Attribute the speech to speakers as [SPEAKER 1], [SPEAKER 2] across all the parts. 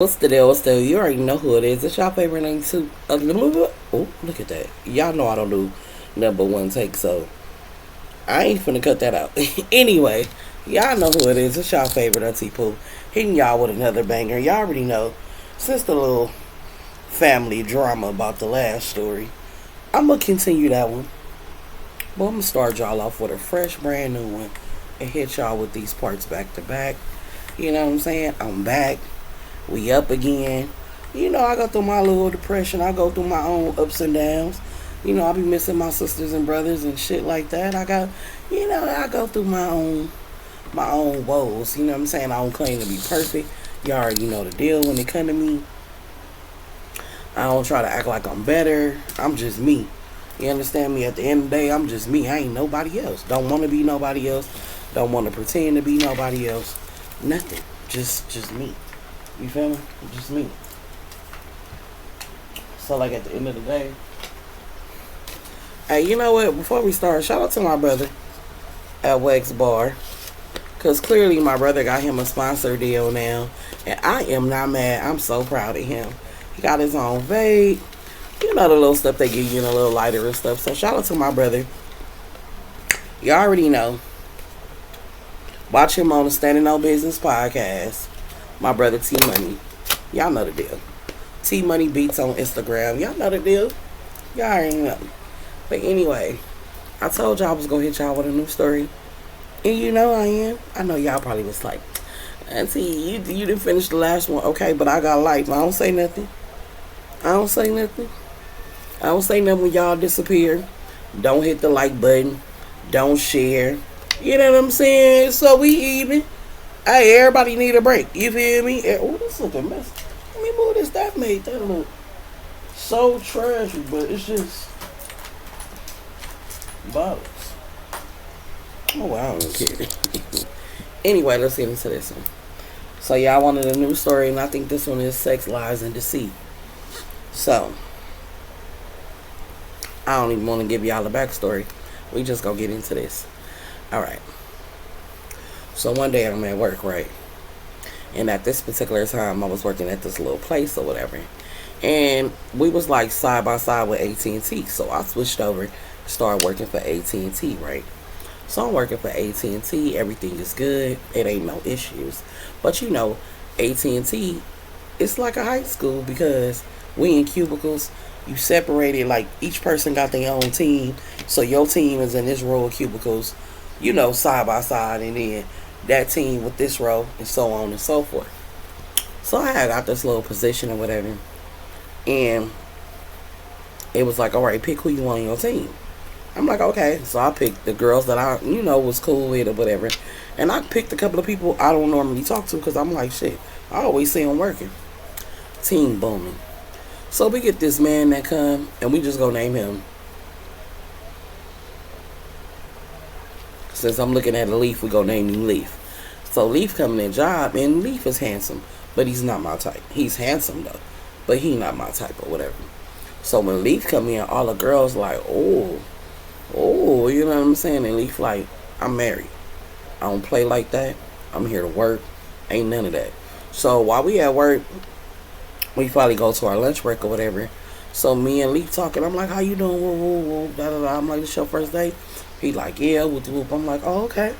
[SPEAKER 1] What's the deal? What's the deal? You already know who it is. It's y'all favorite name too. Oh, look at that. Y'all know I don't do number one take, so I ain't finna cut that out. Anyway, y'all know who it is. It's y'all favorite Auntie Pooh. Hitting y'all with another banger. Y'all already know. Since the little family drama about the last story, I'm gonna continue that one. But I'm gonna start y'all off with a fresh, brand new one and hit y'all with these parts back to back. You know what I'm saying? I'm back. We up again. I go through my little depression. I go through my own ups and downs. I be missing my sisters and brothers and shit like that. I go through my own woes. You know what I'm saying? I don't claim to be perfect. You already know the deal when it come to me. I don't try to act like I'm better. I'm just me. You understand me? At the end of the day, I'm just me. I ain't nobody else. Don't want to be nobody else. Don't want to pretend to be nobody else. Nothing. Just me. You feel me? Just me. So like at the end of the day, hey, you know what? Before we start, shout out to my brother at Wax Bar, cause clearly my brother got him a sponsor deal now, and I am not mad. I'm so proud of him. He got his own vape. You know the little stuff they give you in a little lighter and stuff. So shout out to my brother. You already know. Watch him on the Standing No Business podcast. My brother T Money. Y'all know the deal. T Money Beats on Instagram. Y'all know the deal. Y'all already know. But anyway, I told y'all I was going to hit y'all with a new story. And you know I am. I know y'all probably was like, Auntie, you didn't finish the last one. Okay, but I got life. I don't say nothing. I don't say nothing. I don't say nothing when y'all disappear. Don't hit the like button. Don't share. You know what I'm saying? So we even. Hey, everybody need a break. You feel me? Oh, this look a mess. Let me move this. That made that look so trashy, but it's just bottles. Oh, wow, I don't care. Anyway, let's get into this one. So, y'all wanted a new story, and I think this one is Sex, Lies, and Deceit. So, I don't even want to give y'all the backstory. We just gonna get into this. Alright. So one day I'm at work, right? And at this particular time, I was working at this little place or whatever. And we was like side by side with AT&T. So I switched over, started working for AT&T, right? So I'm working for AT&T. Everything is good. It ain't no issues. But AT&T, it's like a high school because we in cubicles. You separated, like each person got their own team. So your team is in this row of cubicles, side by side. And then that team with this row and so on and so forth. So I had got this little position or whatever, and it was like, all right, pick who you want on your team. I'm like, okay. So I picked the girls that I was cool with or whatever, and I picked a couple of people I don't normally talk to because I'm like, shit, I always see them working. Team booming. So we get this man that come, and we just go name him. Since I'm looking at a Leaf, we go name him Leaf. So Leaf coming in job, and Leaf is handsome, but he's not my type. He's handsome though, but he not my type or whatever. So when Leaf come in, all the girls like, you know what I'm saying? And Leaf like, I'm married. I don't play like that. I'm here to work. Ain't none of that. So while we at work, we finally go to our lunch break or whatever. So me and Leaf talking. I'm like, how you doing? Woo, woo, woo, da, da, da. I'm like, this your first date? He like, yeah, whoop, whoop. I'm like, oh, okay.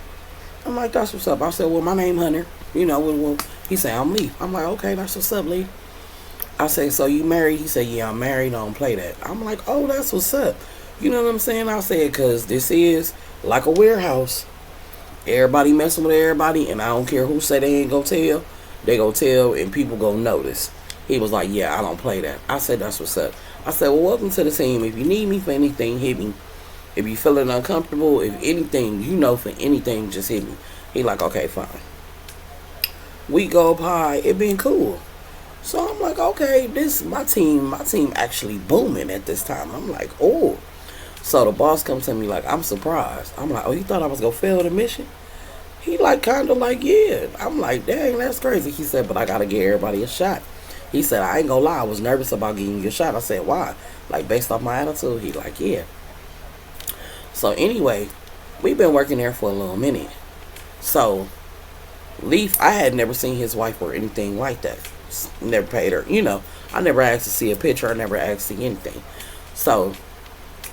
[SPEAKER 1] I'm like, that's what's up. I said, well, my name Hunter. Whoop, whoop. He said, I'm Leaf. I'm like, okay, that's what's up, Leaf. I say, so you married? He said, yeah, I'm married. I don't play that. I'm like, oh, that's what's up. You know what I'm saying? I said, because this is like a warehouse. Everybody messing with everybody, and I don't care who say they ain't gonna tell. They gonna tell, and people gonna notice. He was like, yeah, I don't play that. I said, that's what's up. I said, well, welcome to the team. If you need me for anything, hit me. If you feeling uncomfortable, if anything, for anything, just hit me. He like, okay, fine. We go by, it been cool. So I'm like, okay, this my team actually booming at this time. I'm like, oh. So the boss comes to me like, I'm surprised. I'm like, oh, you thought I was gonna fail the mission? He like, kind of like, yeah. I'm like, dang, that's crazy. He said, but I gotta give everybody a shot. He said, I ain't gonna lie, I was nervous about giving you a shot. I said, why? Like, based off my attitude? He like, yeah. So anyway, we've been working there for a little minute. So Leaf, I had never seen his wife or anything like that. Never paid her. I never asked to see a picture. I never asked to see anything. So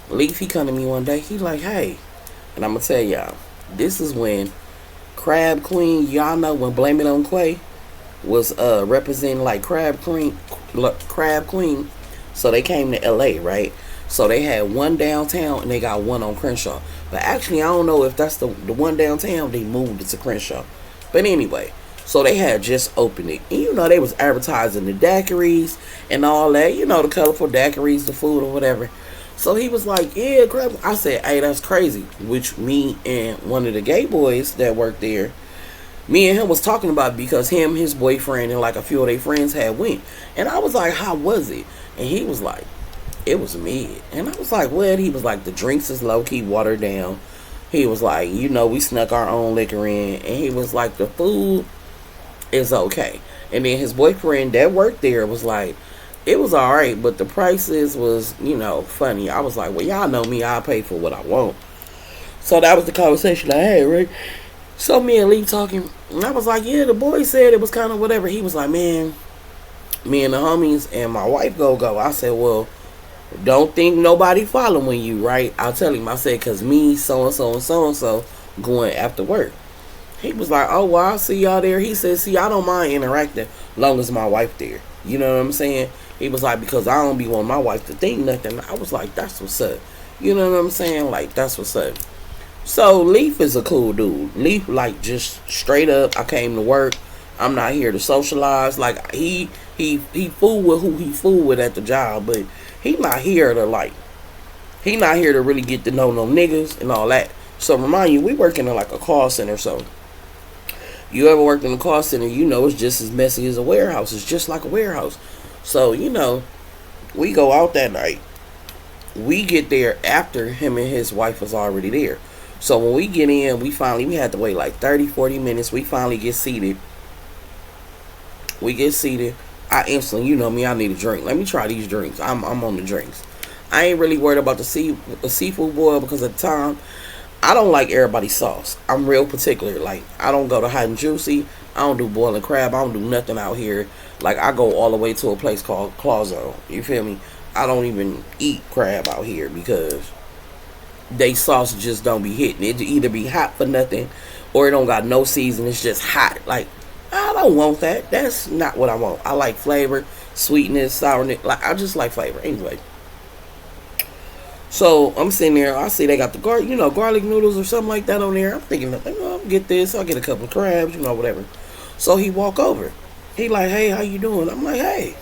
[SPEAKER 1] Leaf, he come to me one day. He like, hey, and I'm gonna tell y'all, this is when Crab Queen. Y'all know when Blame It on Quay was representing like Crab Queen. So they came to LA, right? So they had one downtown and they got one on Crenshaw. But actually, I don't know if that's the one downtown. They moved it to Crenshaw. But anyway, so they had just opened it. And they was advertising the daiquiris and all that. The colorful daiquiris, the food or whatever. So he was like, yeah, crap. I said, hey, that's crazy. Which me and one of the gay boys that worked there, me and him was talking about it because him, his boyfriend, and like a few of their friends had went. And I was like, how was it? And he was like, it was mid. And I was like, what? He was like, the drinks is low-key watered down. He was like, we snuck our own liquor in. And he was like, the food is okay. And then his boyfriend that worked there was like, it was alright, but the prices was, funny. I was like, well, y'all know me. I'll pay for what I want. So that was the conversation I had, right? So me and Lee talking, and I was like, yeah, the boy said it was kind of whatever. He was like, man, me and the homies and my wife go. I said, well, don't think nobody following you, right? I'll tell him. I said, because me, so-and-so and so-and-so going after work. He was like, oh, well, I'll see y'all there. He said, see, I don't mind interacting long as my wife there. You know what I'm saying? He was like, because I don't be wanting my wife to think nothing. I was like, that's what's up. You know what I'm saying? Like, that's what's up. So, Leaf is a cool dude. Leaf, like, just straight up, I came to work. I'm not here to socialize. Like, he fool with who he fool with at the job, but he not here to really get to know no niggas and all that. So, remind you, we working in, like, a call center, so you ever worked in a call center, it's just as messy as a warehouse. It's just like a warehouse. So, we go out that night. We get there after him and his wife was already there. So when we get in, we had to wait like 30, 40 minutes. We finally get seated. I instantly, me, I need a drink. Let me try these drinks. I'm on the drinks. I ain't really worried about the seafood boil because at the time, I don't like everybody's sauce. I'm real particular. Like, I don't go to Hot and Juicy. I don't do boiling crab. I don't do nothing out here. Like, I go all the way to a place called Claw Zone. You feel me? I don't even eat crab out here because they sauce just don't be hitting. It either be hot for nothing or it don't got no season. It's just hot. Like, I don't want that. That's not what I want. I like flavor, sweetness, sourness. Like, I just like flavor. Anyway. So, I'm sitting there. I see they got the garlic noodles or something like that on there. I'm thinking, I'll get this. I'll get a couple of crabs, whatever. So, he walk over. He like, hey, how you doing? I'm like, hey.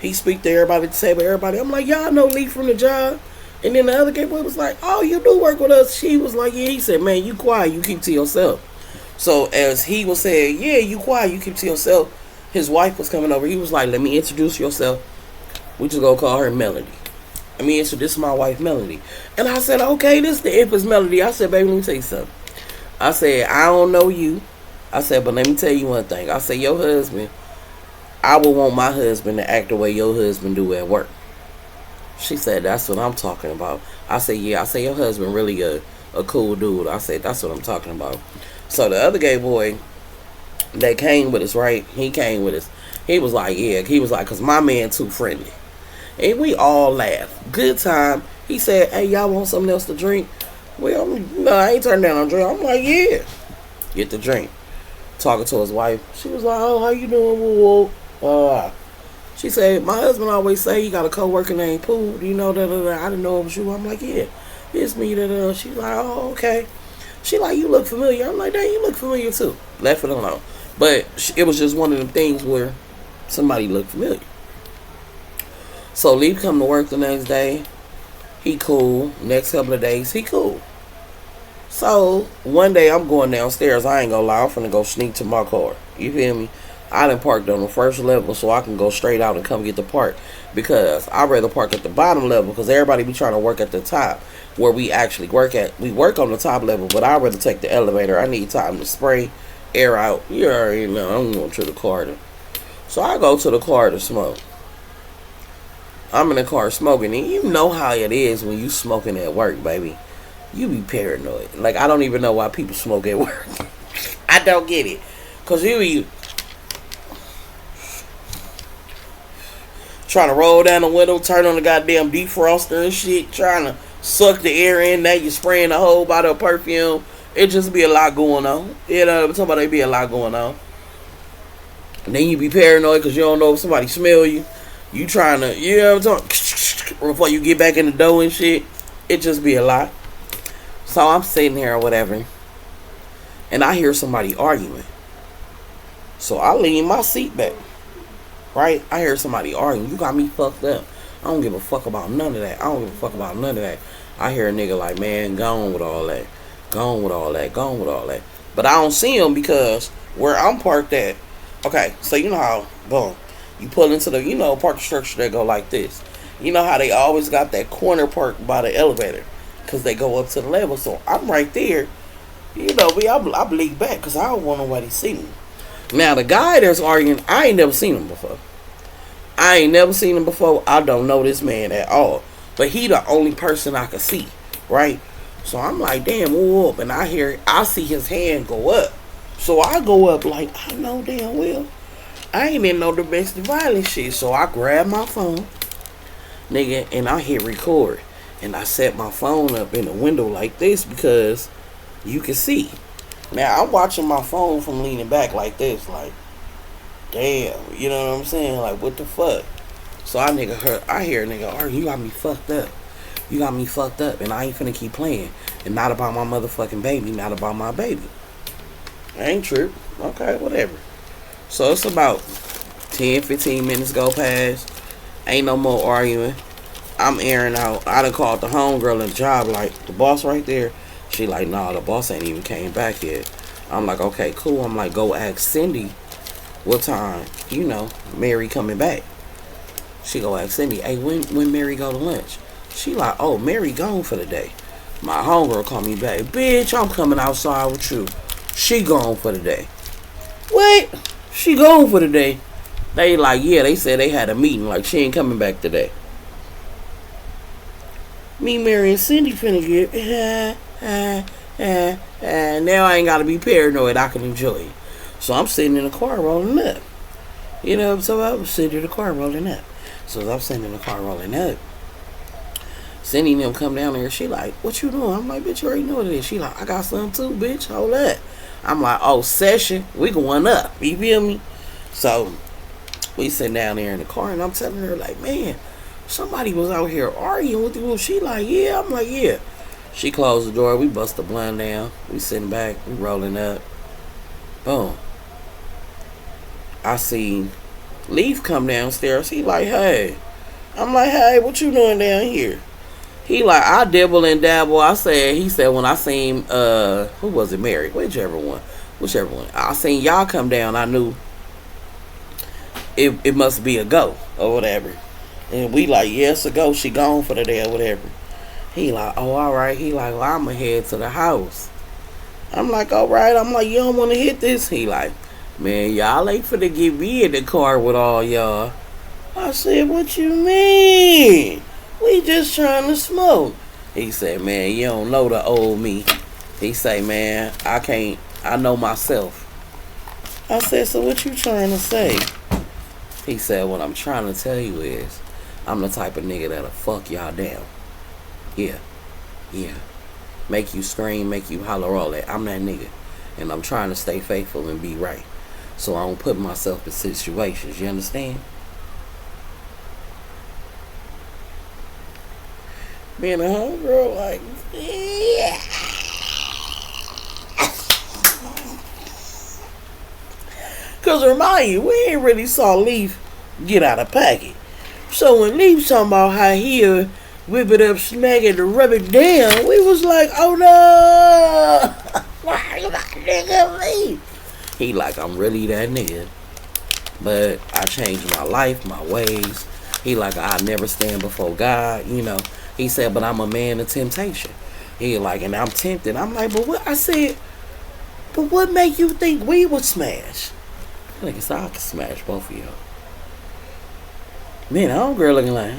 [SPEAKER 1] He speak to everybody at the table. Everybody. I'm like, y'all know Lee from the job. And then the other gay boy was like, oh, you do work with us. She was like, yeah. He said, man, you quiet. You keep to yourself. So as he was saying, yeah, you quiet. You keep to yourself. His wife was coming over. He was like, let me introduce yourself. We just gonna call her Melody. This is my wife, Melody. And I said, okay, this is the infamous Melody. I said, baby, let me tell you something. I said, I don't know you. I said, but let me tell you one thing. I said, your husband, I would want my husband to act the way your husband do at work. She said, that's what I'm talking about. I said, yeah. I said, your husband really a cool dude. I said, that's what I'm talking about. So the other gay boy that came with us, right? He came with us. He was like, yeah. He was like, because my man too friendly. And we all laughed. Good time. He said, hey, y'all want something else to drink? Well, no, I ain't turning down a drink. I'm like, yeah. Get the drink. Talking to his wife. She was like, oh, how you doing? She said, my husband always say he got a co-worker named Pooh. Do you know that? I didn't know it was you. I'm like, yeah, it's me. She's like, oh, okay. She like, you look familiar. I'm like, dang, you look familiar too. Left it alone. But it was just one of them things where somebody looked familiar. So Lee come to work the next day. He cool. Next couple of days, he cool. So one day I'm going downstairs. I ain't gonna lie. I'm finna go sneak to my car. You feel me? I done parked on the first level so I can go straight out and come get the park. Because I'd rather park at the bottom level because everybody be trying to work at the top where we actually work at. We work on the top level, but I'd rather take the elevator. I need time to spray, air out. You already know. I'm going to the car. So I go to the car to smoke. I'm in the car smoking. And you know how it is when you smoking at work, baby. You be paranoid. Like, I don't even know why people smoke at work. I don't get it. Because you be... trying to roll down the window, turn on the goddamn defroster and shit, trying to suck the air in. Now you spraying a whole bottle of perfume. It just be a lot going on. You know, I'm talking about there be a lot going on. And then you be paranoid because you don't know if somebody smell you. You trying to, you know what I'm talking, before you get back in the door and shit. It just be a lot. So I'm sitting here or whatever, and I hear somebody arguing. So I lean my seat back. Right? I hear somebody arguing. You got me fucked up. I don't give a fuck about none of that. I don't give a fuck about none of that. I hear a nigga like, man, go on with all that. Go on with all that. Go on with all that. But I don't see him because where I'm parked at, okay, so you know how, boom, you pull into the, you know, parking structure that go like this. You know how they always got that corner park by the elevator because they go up to the level. So I'm right there. You know, I bleed back because I don't want nobody to see me. Now, the guy that's arguing, I ain't never seen him before. I don't know this man at all. But he the only person I could see, right? So I'm like, damn, whoa up. And I see his hand go up. So I go up like, I know damn well. I ain't in no domestic violence shit. So I grab my phone, nigga, and I hit record. And I set my phone up in the window like this because you can see. Now, I'm watching my phone from leaning back like this, like, damn, you know what I'm saying? Like, what the fuck? So I hear a nigga argue, you got me fucked up. You got me fucked up, and I ain't finna keep playing. And not about my motherfucking baby, not about my baby. I ain't true. Okay, whatever. So it's about 10, 15 minutes go past. Ain't no more arguing. I'm airing out. I done called the homegirl in the job, like, the boss right there. She like, nah, the boss ain't even came back yet. I'm like, okay, cool. I'm like, go ask Cindy what time, you know, Mary coming back. She go ask Cindy, hey, when Mary go to lunch? She like, oh, Mary gone for the day. My homegirl called me back. Bitch, I'm coming outside with you. She gone for the day. Wait, she gone for the day? They like, yeah, they said they had a meeting. Like, she ain't coming back today. Me, Mary, and Cindy finna get... now I ain't gotta be paranoid. I can enjoy it. So I'm sitting in the car rolling up. You know, so I was sitting in the car rolling up. So as I'm sitting in the car rolling up, Cindy and them come down there. She like, what you doing? I'm like, bitch, you already know what it is. She like, I got something too, bitch. Hold up. I'm like, oh, session. We going up. You feel me? So we sitting down there in the car, and I'm telling her like, man, somebody was out here arguing with you. She like, yeah. I'm like, yeah. She closed the door. We bust the blind down. We sitting back. We rolling up. Boom. I see Leaf come downstairs. He like, hey. I'm like, hey, what you doing down here? He like, I dibble and dabble. He said when I seen, who was it, Mary? Whichever one. I seen y'all come down. I knew it must be a go or whatever. And we like, yes, a go. She gone for the day or whatever. He like, oh, all right. He like, well, I'm going to head to the house. I'm like, all right. I'm like, you don't want to hit this? He like, man, y'all ain't finna get me in the car with all y'all. I said, what you mean? We just trying to smoke. He said, man, you don't know the old me. He say, man, I know myself. I said, so what you trying to say? He said, what I'm trying to tell you is, I'm the type of nigga that'll fuck y'all down. Yeah. Make you scream, make you holler, all that. I'm that nigga. And I'm trying to stay faithful and be right. So I don't put myself in situations. You understand? Being a homegirl, like, yeah. Because remind you, we ain't really saw Leaf get out of pocket. So when Leaf talking about how he'll whip it up, smack it, and rub it down, we was like, oh no. Why you got nigga Leaf? He like, I'm really that nigga. But I changed my life, my ways. He like, I never stand before God, you know. He said, but I'm a man of temptation. He like, and I'm tempted. I'm like, but what? I said, but what make you think we would smash? I said, I could smash both of y'all. Man, homegirl looking like,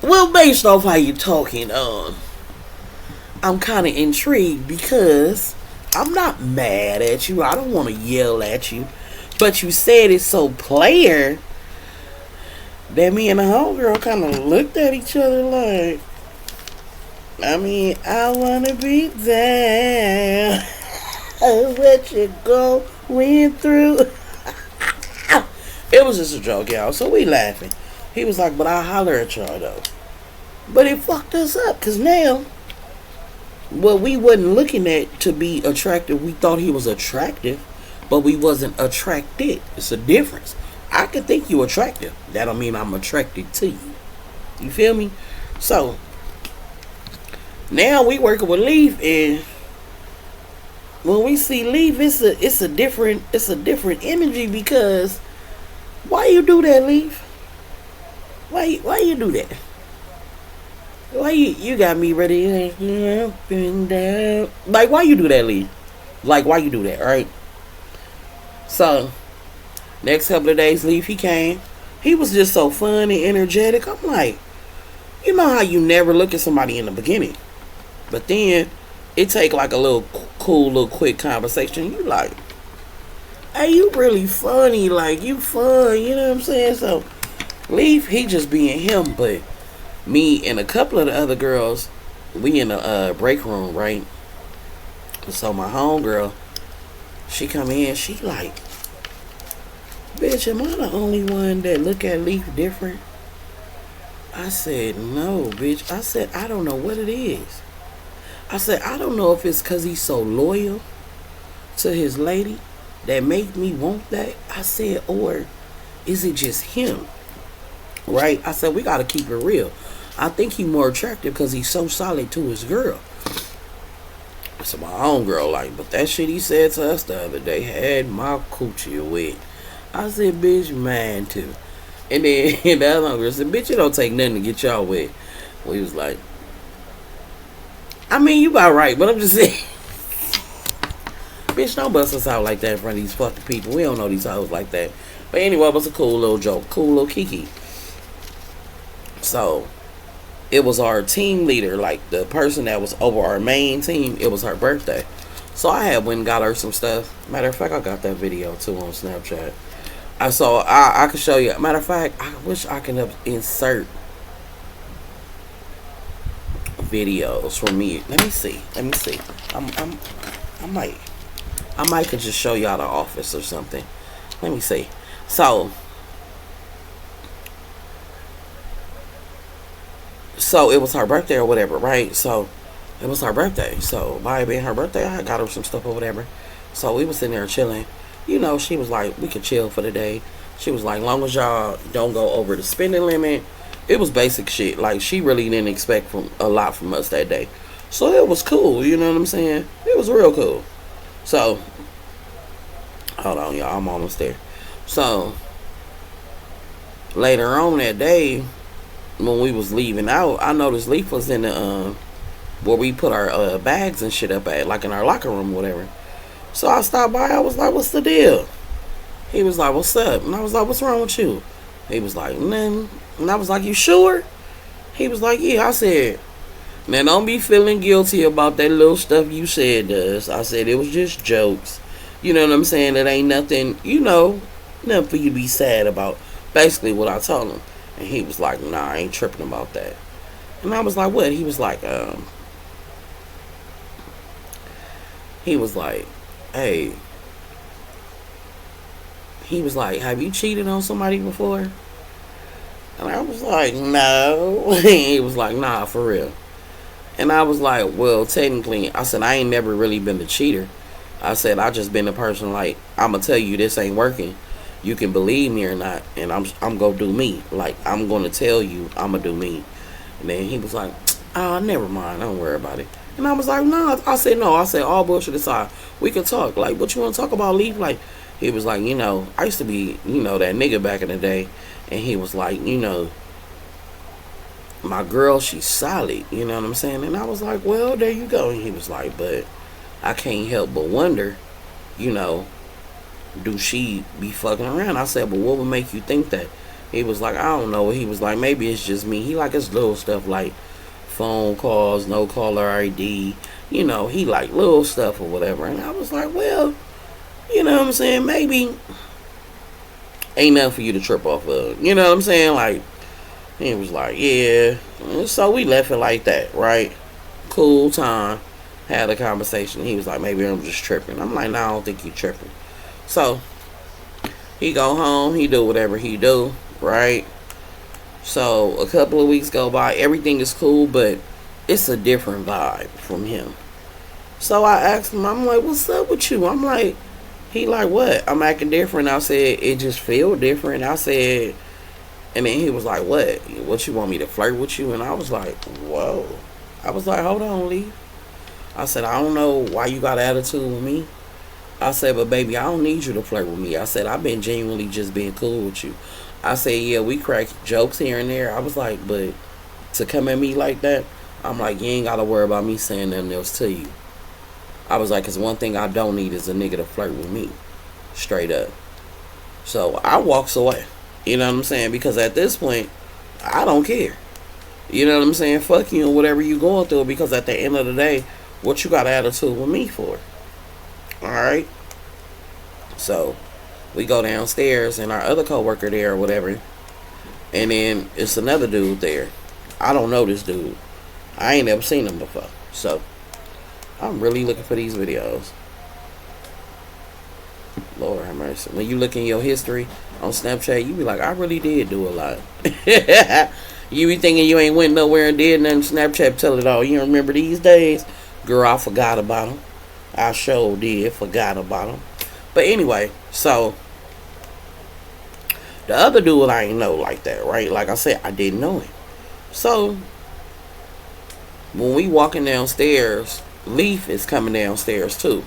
[SPEAKER 1] well, based off how you talking, I'm kind of intrigued because I'm not mad at you. I don't want to yell at you. But you said it so player that me and the homegirl kind of looked at each other like, I mean, I wanna be there. What you going through? It was just a joke, y'all. So we laughing. He was like, but I holler at y'all though. But it fucked us up, cause now what we wasn't looking at to be attractive, we thought he was attractive, but we wasn't attracted. It's a difference. I could think you attractive. That don't mean I'm attracted to you. You feel me? So now we working with Leaf, and when we see Leaf, it's a different energy. Because why you do that, Leaf? Why you do that? Why you got me ready up and down? Like, why you do that, Leaf? Like, why you do that, right? So next couple of days, Leaf, he came. He was just so fun and energetic. I'm like, you know how you never look at somebody in the beginning, but then it take like a little cool, little quick conversation. You like, hey, you really funny. Like, you fun. You know what I'm saying? So Leaf, he just being him. But me and a couple of the other girls, we in the break room, right? So my homegirl, she come in. She like, bitch, am I the only one that look at Leaf different? I said, no, bitch. I said, I don't know what it is. I said, I don't know if it's because he's so loyal to his lady that make me want that. I said, or is it just him? Right? I said, we got to keep it real. I think he's more attractive because he's so solid to his girl. So my own girl, like, but that shit he said to us the other day had my coochie wet. I said, bitch, mine too. And then the other girl said, bitch, it don't take nothing to get y'all wet. Well, he was like, I mean, you about right, but I'm just saying. Bitch, don't bust us out like that in front of these fucking people. We don't know these hoes like that. But anyway, it was a cool little joke. Cool little kiki. So it was our team leader, like the person that was over our main team. It was her birthday. So I had went and got her some stuff. Matter of fact, I got that video too on Snapchat. I could show you. Matter of fact, I wish I could insert videos from me. Let me see. I might could just show y'all the office or something. Let me see. So it was her birthday or whatever, right? So it was her birthday. So by it being her birthday, I got her some stuff or whatever. So we was sitting there chilling. You know, she was like, we could chill for the day. She was like, long as y'all don't go over the spending limit. It was basic shit. Like, she really didn't expect a lot from us that day. So it was cool, you know what I'm saying? It was real cool. So, hold on, y'all, I'm almost there. So, later on that day, when we was leaving out, I noticed Leaf was in the, where we put our bags and shit up at, like in our locker room or whatever. So I stopped by, I was like, what's the deal? He was like, what's up? And I was like, what's wrong with you? He was like, nothing. And I was like, you sure? He was like, yeah. I said, man, don't be feeling guilty about that little stuff you said to us. I said, it was just jokes. You know what I'm saying? It ain't nothing, you know, nothing for you to be sad about. Basically what I told him. And he was like, nah, I ain't tripping about that. And I was like, what? He was like, hey. He was like, have you cheated on somebody before? And I was like, no. He was like, nah, for real. And I was like, well, technically, I said, I ain't never really been the cheater. I said, I just been the person like, I'm going to tell you this ain't working. You can believe me or not. And I'm going to do me. Like, I'm going to tell you I'm going to do me. And then he was like, oh, never mind. Don't worry about it. And I was like, no. I said, no. I said, all bullshit aside, we can talk. Like, what you want to talk about, Leaf? Like, he was like, you know, I used to be, you know, that nigga back in the day. And he was like, you know, my girl, she's solid. You know what I'm saying? And I was like, well, there you go. And he was like, but I can't help but wonder, you know, do she be fucking around? I said, but what would make you think that? He was like, I don't know. He was like, maybe it's just me. He like his little stuff like phone calls, no caller ID. You know, he like little stuff or whatever. And I was like, well, you know what I'm saying? Maybe Ain't nothing for you to trip off of. You know what I'm saying? Like, he was like, yeah. So we left it like that, right? Cool time. Had a conversation. He was like, maybe I'm just tripping. I'm like, nah, I don't think you tripping. So he go home. He do whatever he do, right? So a couple of weeks go by. Everything is cool, but it's a different vibe from him. So I asked him, I'm like, what's up with you? I'm like, he like, what? I'm acting different. I said, it just feel different. I said, and then he was like, what? What, you want me to flirt with you? And I was like, whoa. I was like, hold on, Lee. I said, I don't know why you got an attitude with me. I said, but baby, I don't need you to flirt with me. I said, I've been genuinely just being cool with you. I said, yeah, we crack jokes here and there. I was like, but to come at me like that, I'm like, you ain't got to worry about me saying nothing else to you. I was like, because one thing I don't need is a nigga to flirt with me. Straight up. So I walks away. You know what I'm saying? Because at this point, I don't care. You know what I'm saying? Fuck you and whatever you going through. Because at the end of the day, what you got an attitude with me for? Alright? So we go downstairs and our other coworker there or whatever. And then it's another dude there. I don't know this dude. I ain't never seen him before. So I'm really looking for these videos. Lord have mercy. When you look in your history on Snapchat, you be like, I really did do a lot. You be thinking you ain't went nowhere and did nothing. Snapchat tell it all. You remember these days? Girl, I forgot about them. I sure did forgot about them. But anyway, so the other dude I ain't know like that, right? Like I said, I didn't know him. So when we walking downstairs, Leaf is coming downstairs too.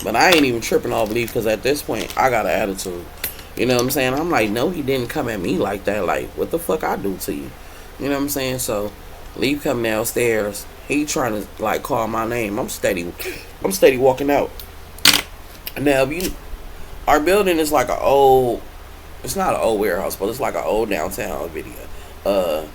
[SPEAKER 1] But I ain't even tripping off Leaf because at this point, I got an attitude. You know what I'm saying? I'm like, no, he didn't come at me like that. Like, what the fuck I do to you? You know what I'm saying? So Leaf coming downstairs. He trying to like call my name. I'm steady walking out. Now, our building is like an old. It's not an old warehouse, but it's like an old downtown video.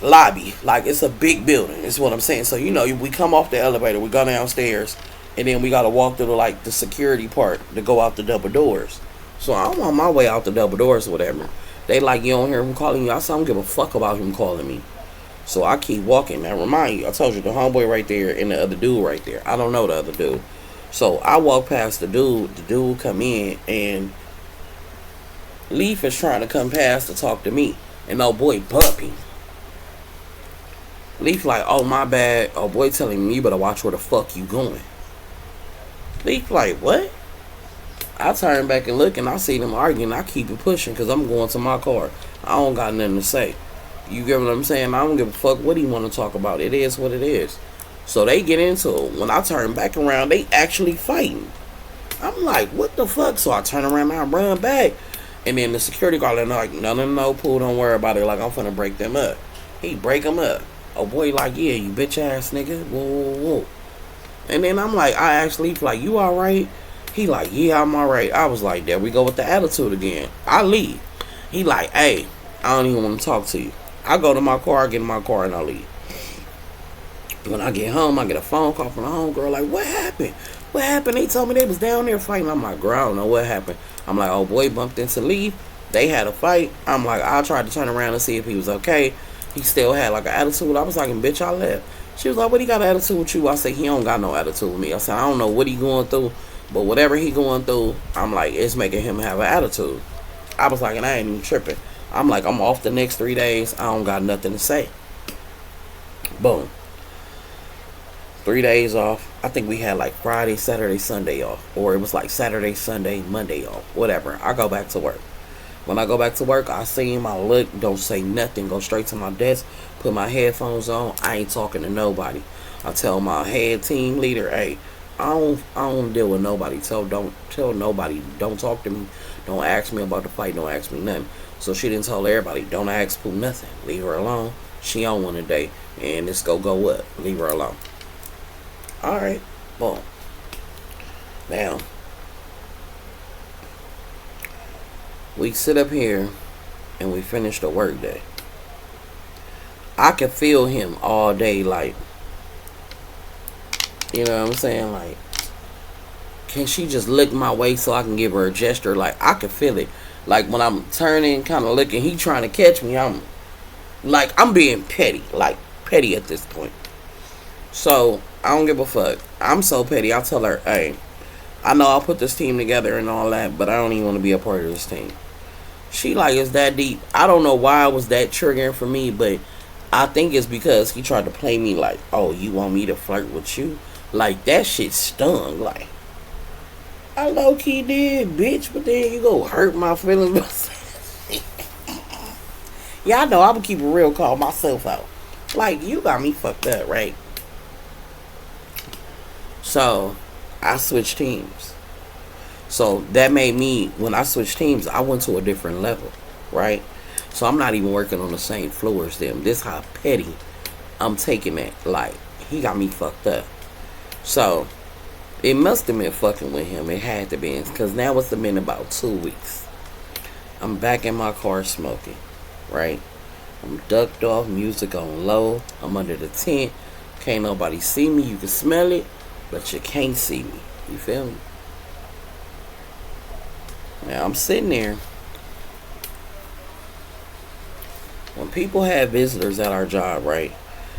[SPEAKER 1] Lobby. Like, it's a big building. Is what I'm saying. So, you know, we come off the elevator, we go downstairs, and then we gotta walk through the security part to go out the double doors. So I'm on my way out the double doors or whatever. They like, you don't hear him calling you. I said, I don't give a fuck about him calling me. So I keep walking. Now remind you, I told you the homeboy right there and the other dude right there. I don't know the other dude. So I walk past the dude come in, and Leaf is trying to come past to talk to me. And old boy bump him. Leaf like, oh my bad. Oh boy telling me you better watch where the fuck you going. Leaf like, what? I turn back and look and I see them arguing. I keep it pushing because I'm going to my car. I don't got nothing to say. You get what I'm saying? I don't give a fuck what he want to talk about. It is what it is. So they get into it. When I turn back around, they actually fighting. I'm like, what the fuck? So I turn around and I run back. And then the security guard like, no, Pooh, don't worry about it. Like, I'm finna break them up. He break them up. Oh boy like, yeah, you bitch ass nigga. Whoa. And then I'm like, I actually like, you alright? He like, yeah, I'm alright. I was like, there we go with the attitude again. I leave. He like, hey, I don't even want to talk to you. I go to my car, I get in my car, and I leave. When I get home, I get a phone call from the homegirl like, what happened? What happened? They told me they was down there fighting. I'm like, girl, I don't know what happened. I'm like, oh boy bumped into Leaf. They had a fight. I'm like, I tried to turn around and see if he was okay. He still had like an attitude. I was like, bitch, I left. She was like, what he got an attitude with you? I said, he don't got no attitude with me. I said, I don't know what he going through, but whatever he going through, I'm like, it's making him have an attitude. I was like, and I ain't even tripping. I'm like, I'm off the next 3 days. I don't got nothing to say. Boom. 3 days off. I think we had like Friday, Saturday, Sunday off. Or it was like Saturday, Sunday, Monday off. Whatever. I go back to work. When I go back to work, I see him, I look, don't say nothing, go straight to my desk, put my headphones on, I ain't talking to nobody. I tell my head team leader, hey, I don't deal with nobody. Tell nobody, don't talk to me, don't ask me about the fight, don't ask me nothing. So she didn't tell everybody, don't ask Pooh nothing, leave her alone. She on one today, and it's go up, leave her alone. Alright, boom. Now, we sit up here and we finish the work day. I can feel him all day, like, you know what I'm saying? Like, can she just look my way so I can give her a gesture? Like, I can feel it. Like when I'm turning, kind of looking, he trying to catch me. I'm being petty, like petty at this point. So I don't give a fuck. I'm so petty. I tell her, hey, I know I'll put this team together and all that, but I don't even want to be a part of this team. She like, it's that deep. I don't know why it was that triggering for me, but I think it's because he tried to play me like, oh, you want me to flirt with you? Like, that shit stung. Like, I low key did, bitch, but then you go hurt my feelings. Yeah, I know. I'm gonna keep it real, call myself out. Like, you got me fucked up, right? So, I switched teams. So, that made me, when I switched teams, I went to a different level, right? So, I'm not even working on the same floor as them. This how petty I'm taking it. Like, he got me fucked up. So, it must have been fucking with him. It had to be. Because now it's been about 2 weeks. I'm back in my car smoking, right? I'm ducked off, music on low. I'm under the tent. Can't nobody see me. You can smell it, but you can't see me. You feel me? Now I'm sitting there. When people have visitors at our job, right?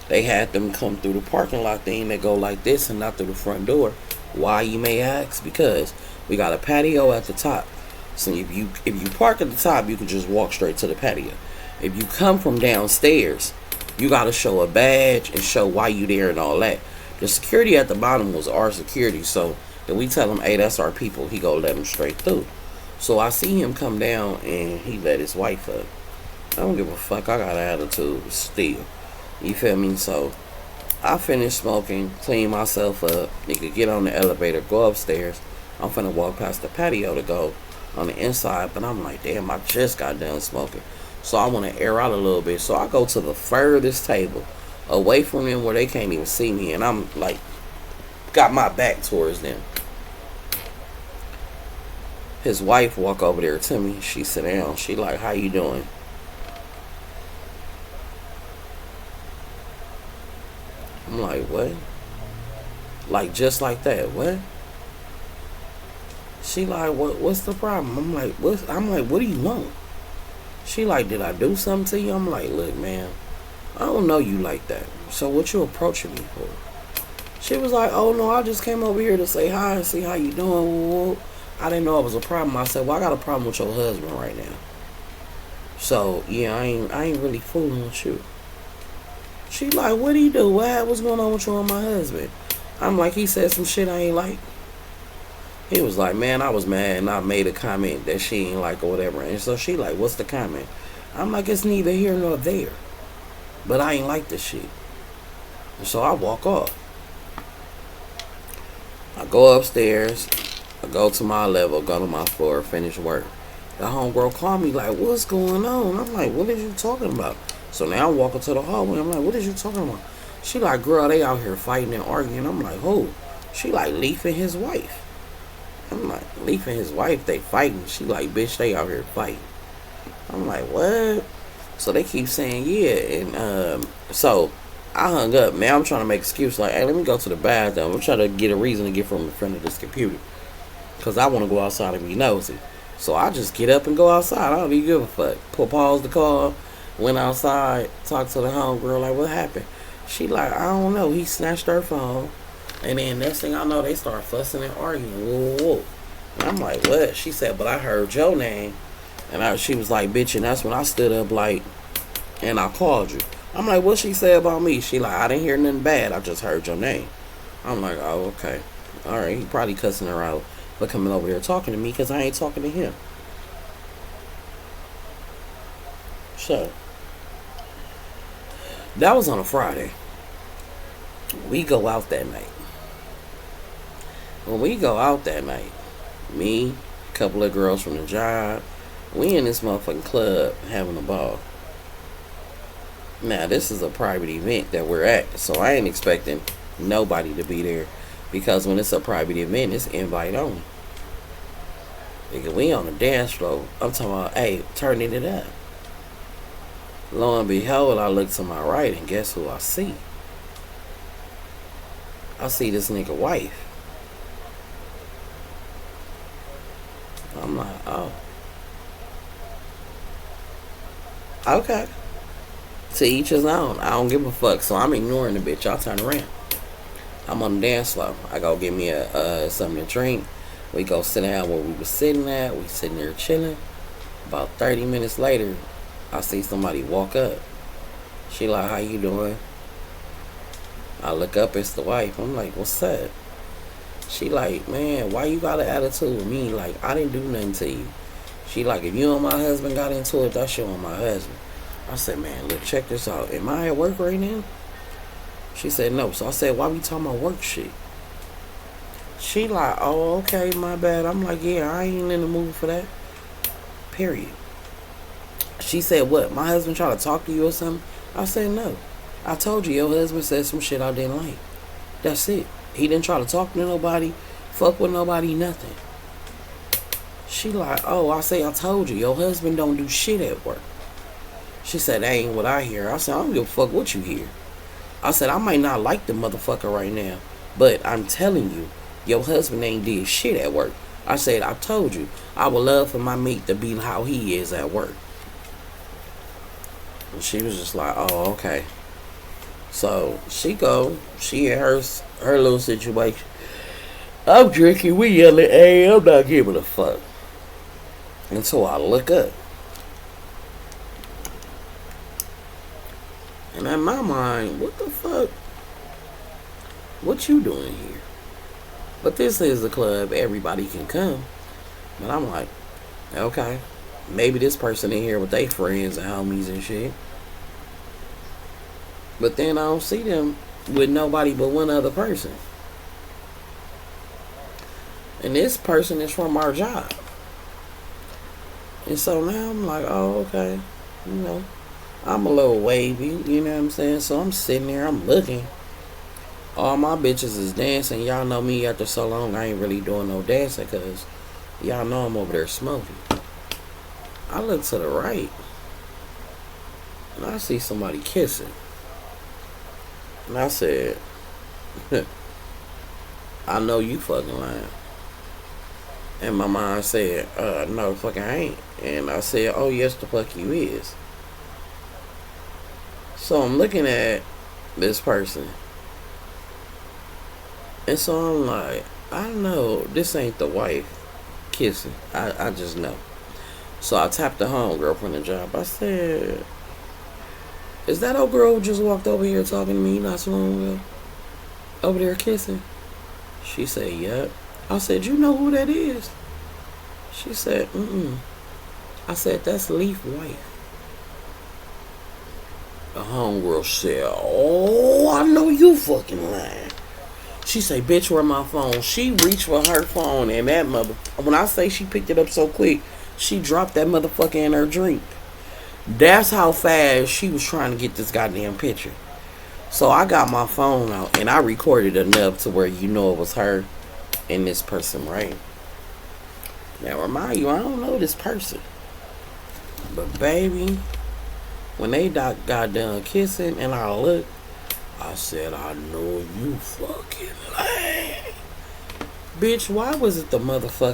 [SPEAKER 1] They had them come through the parking lot thing that go like this and not through the front door. Why, you may ask? Because we got a patio at the top. So if you park at the top, you can just walk straight to the patio. If you come from downstairs, you got to show a badge and show why you there and all that. The security at the bottom was our security, so if we tell him, hey, that's our people, he go let him straight through. So I see him come down and he let his wife up. I don't give a fuck. I got an attitude still. You feel me? So I finished smoking, clean myself up, nigga, get on the elevator, go upstairs. I'm finna walk past the patio to go on the inside, but I'm like, damn, I just got done smoking. So I want to air out a little bit. So I go to the furthest table, away from them where they can't even see me, and I'm like, got my back towards them. His wife walk over there to me. She sit down. She like, how you doing? I'm like, what? Like, just like that, what? She like, what's the problem? I'm like, what do you want? She like, did I do something to you? I'm like, look, man, I don't know you like that. So what you approaching me for? She was like, oh no, I just came over here to say hi and see how you doing. I didn't know it was a problem. I said, well, I got a problem with your husband right now. So yeah, I ain't really fooling with you. She like, what do you do? What's going on with you and my husband? I'm like, he said some shit I ain't like. He was like, man, I was mad and I made a comment that she ain't like or whatever. And so she like, what's the comment? I'm like, it's neither here nor there. But I ain't like this shit. And so I walk off. I go upstairs. I go to my level, go to my floor, finish work. The homegirl called me like, what's going on? I'm like, what are you talking about? So now I'm walking to the hallway. I'm like, what is you talking about? She like, girl, they out here fighting and arguing. I'm like, who? She like, Leaf and his wife. I'm like, Leaf and his wife, they fighting. She like, bitch, they out here fighting. I'm like, what? So they keep saying, yeah. And so I hung up. Man, I'm trying to make excuse like, hey, let me go to the bathroom. I'm trying to get a reason to get from in front of this computer. Because I want to go outside and be nosy. So I just get up and go outside. I don't even give a fuck. Pause the call. Went outside. Talked to the homegirl. Like, what happened? She like, I don't know. He snatched her phone. And then next thing I know, they start fussing and arguing. Whoa, whoa. And I'm like, what? She said, but I heard your name. And she was like, bitch. And that's when I stood up like, and I called you. I'm like, what she said about me? She like, I didn't hear nothing bad. I just heard your name. I'm like, oh, okay. All right. He probably cussing her out for coming over here talking to me because I ain't talking to him. So, that was on a Friday. We go out that night. When we go out that night, me, a couple of girls from the job, we in this motherfucking club having a ball. Now, this is a private event that we're at, so I ain't expecting nobody to be there because when it's a private event, it's invite only. Nigga, we on the dance floor. I'm talking about, hey, turning it up. Lo and behold, I look to my right, and guess who I see? I see this nigga wife. I'm like, oh. Okay. To each his own. I don't give a fuck. So I'm ignoring the bitch. Y'all turn around. I'm on the dance floor. I go get me a something to drink. We go sit down where we was sitting at. We sitting there chilling. About 30 minutes later, I see somebody walk up. She like, how you doing? I look up, it's the wife. I'm like, what's up? She like, man, why you got an attitude with me? Like, I didn't do nothing to you. She like, if you and my husband got into it, that's you and my husband. I said, man, look, check this out. Am I at work right now? She said, no. So I said, why we talking about work shit? She like, oh, okay, my bad. I'm like, yeah, I ain't in the mood for that. Period. She said, what, my husband tried to talk to you or something? I said, no. I told you your husband said some shit I didn't like. That's it. He didn't try to talk to nobody, fuck with nobody, nothing. She like, oh, I say I told you, your husband don't do shit at work. She said, that ain't what I hear. I said, I don't give a fuck what you hear. I said, I might not like the motherfucker right now, but I'm telling you, your husband ain't did shit at work. I said, I told you, I would love for my mate to be how he is at work. And she was just like, oh, okay. So she in her little situation. I'm drinking, we yelling, hey, I'm not giving a fuck. And so I look up. And in my mind, what the fuck? What you doing here? But this is a club, everybody can come. But I'm like, okay. Maybe this person in here with their friends and homies and shit. But then I don't see them with nobody but one other person. And this person is from our job. And so now I'm like, oh, okay. You know, I'm a little wavy, you know what I'm saying? So I'm sitting there, I'm looking. All my bitches is dancing. Y'all know me after so long, I ain't really doing no dancing because y'all know I'm over there smoking. I look to the right. And I see somebody kissing. And I said, I know you fucking lying. And my mind said, no, fucking I ain't. And I said, oh, yes, the fuck you is. So I'm looking at this person. And so I'm like, I know this ain't the wife kissing. I just know. So I tapped the homegirl from the job. I said, is that old girl who just walked over here talking to me not so long ago? Over there kissing? She said, yep. I said, you know who that is? She said, mm-mm. I said, that's Leaf's wife. The homegirl said, oh, I know you fucking lying. She say, bitch, where my phone? She reached for her phone and that when I say she picked it up so quick, she dropped that motherfucker in her drink. That's how fast she was trying to get this goddamn picture. So I got my phone out and I recorded enough to where you know it was her and this person, right? Now remind you, I don't know this person. But baby, when they got done kissing and I looked, I said, I know you fucking lying. Bitch, why was it the motherfucker